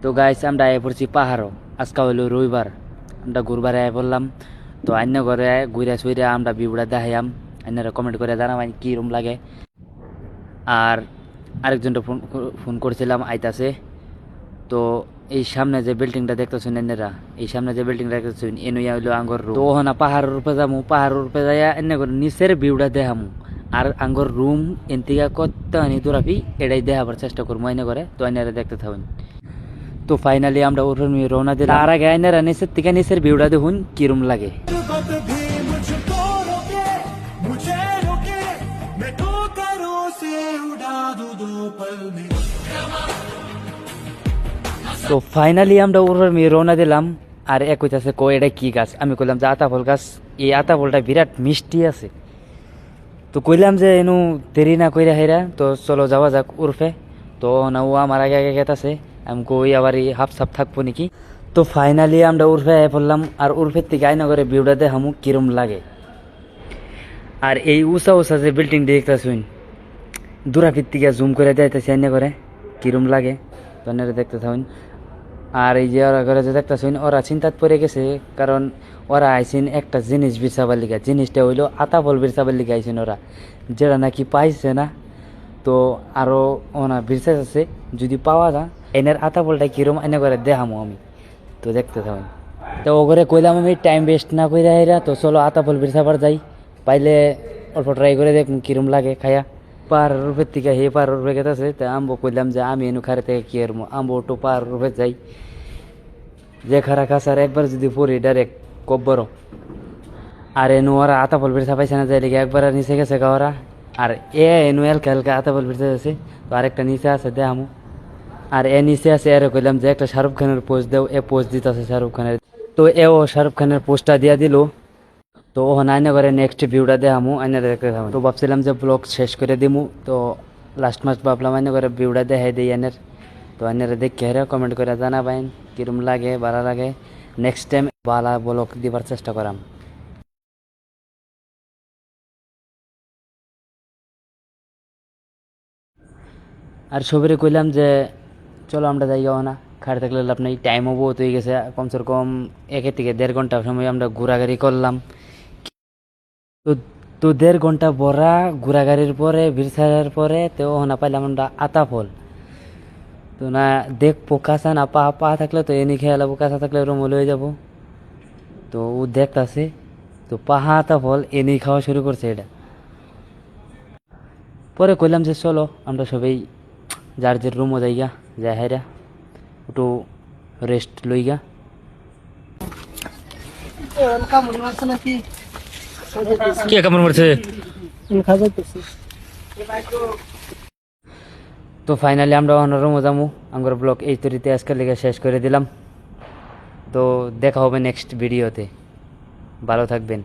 তো গাইস আমরা আয় পড়ছি পাহাড়ও। আজকে হলো রবিবার, আমরা ঘুরবার আয় পড়লাম। তো অন্য ঘরে ঘুরে সুইরে আমরা ভিউটা দেখাইয়াম, অন্যরা কমেন্ট করে জানাবাই কী রুম লাগে। আর আরেকজনটা ফোন ফোন করছিলাম আইতাছে। তো এই সামনে যে বিল্ডিংটা দেখতেছেন এনারা, এই সামনে যে বিল্ডিংটা দেখতেছেন এনুইয়া হইলো আঙ্গর রুম। তো ওখানে পাহাড়ের উপরে যাবো, পাহাড়ের উপরে যাইয়া এনে করে নিচের ভিউটা দেখামু। আর আঙ্গর রুম এনতিকা কত আনি দূরাফি এটাই দেখাবার চেষ্টা করবো এনে করে। তো এনারা দেখতে থাকুন। তো ফাইনালি আমরা ওর রওনা দিলাম। তার আগে এনারা নিচের থেকে নিচের ভিউটা দেখুন কিরম লাগে। তো ফাইনালি আমরা ওর রওনা দিলাম। আর এক কইতাছে কো এটা কি গাছ, আমি কইলাম যে আতাফল গাছ। এই আতাফলটা বিরাট মিষ্টি আছে। তো কইলাম যে এনু দেরি না কইরা হেরা, তো চলো যাওয়া যাক উর্ফে। তো না ও আমার আগে আগে গেতাছে, আমি কই আবার এই হাফ সাপ থাকবো নাকি। তো ফাইনালি আমরা উর্ফে আয় পড়লাম। আর উর্ফের থেকে আইনা করে ভিউটা দেখামু কিরম লাগে। আর এই উঁচা উঁচা যে বিল্ডিং দেখতেছুন, দূরাফির থেকে জুম করে যাইতেছি আইনা করে কিরম লাগে। তো আপনারা দেখতে থাকুন। আর এই যে ওরা ঘরে যে দেখতেছুন, ওরা চিন্তাত পড়ে গেছে, কারণ ওরা আইসিন একটা জিনিস বিচাবার লিগা। জিনিসটা হইলো আতাফল বিচাবার লিগা আইসিন ওরা, যেটা নাকি পাইছে না। তো আরও ওনা বিচার আছে, যদি পাওয়া যায় এনের আতাফলটা কিরম এনে করে দেখামো আমি। তো দেখতে থাকুন। তো ও ঘরে কইলাম আমি টাইম ওয়েস্ট না কইরা হেরা, তো চলো আতাফল বিচাবার যাই। পাইলে অল্প ট্রাই করে দেখুন কিরম লাগে খায়া। পাহাড়ের রূপের থেকে হে পাহাড়ের রূপে গেতেছে। তো আম্বো কইলাম যে আমি এনু খারে থেকে কি আর আম্বো একটু পাহাড়ের রূপে যাই। যে খারা খাসার একবার যদি পড়ি ডাইরেক্ট কব্বর। আর এনু ওরা আতাফল বেরসা পাইছে না, যাই লেগে একবার নিচে গেছে গা ওরা। আর এনু হালকা হালকা আতাফল বেরসা যাচ্ছে। তো আরেকটা নিচে আছে দেখামু। আর নিচে আছে এর কইলাম যে একটা শাহরুখ খানের পোস্ট দেও, পোস্ট দিতেছে শাহরুখ খানের। তো এও শাহরুখ খানের পোস্টটা দিয়া দিল। তো ও আইনা করে নেক্সট ভিউটা দেখামু, আইনা দেখতে থাকবো। তো ভাবছিলাম যে ব্লগ শেষ করে দিমু, তো লাস্ট মাস ভাবলাম আইনা করে ভিউটা দেখাই দিই এনের। তো আইনারা দেখে হেরে কমেন্ট করে জানাবেন কিরম লাগে, ভালো লাগে। নেক্সট টাইম ভালো ব্লগ দিবার চেষ্টা করাম। আর সবেরে কইলাম যে চলো আমরা যাই না, খাড়ে থাকলে লাভ নাই। টাইমও বহুত হয়ে গেছে, কমসে কম 1 থেকে 1.5 ঘন্টা সময় আমরা ঘোরাঘুরি করলাম। তো তো 1.5 ঘন্টা বড়া ঘোরাঘুরির পরে ভিড় পরে তো না পাইলাম আমরা আতাফল। তো না দেখ পোকাসা না পা পা থাকলে তো এনে খেয়াল, পোকাসা থাকলে রুমলে হয়ে যাব। তো ও দেখতাছে, তো পাহা আতাফল এনেই খাওয়া শুরু করছে এটা। পরে কইলাম যে চলো আমরা সবাই যার যে রুমও যাইগা, যাই হাইরা একটু রেস্ট লইগা। কে কামড় মারছে? তো ফাইনালি আমরা রুমও যাবো। আমার ব্লগ এই তরিতে আজকের লেগে শেষ করে দিলাম। তো দেখা হবে নেক্সট ভিডিওতে, ভালো থাকবেন।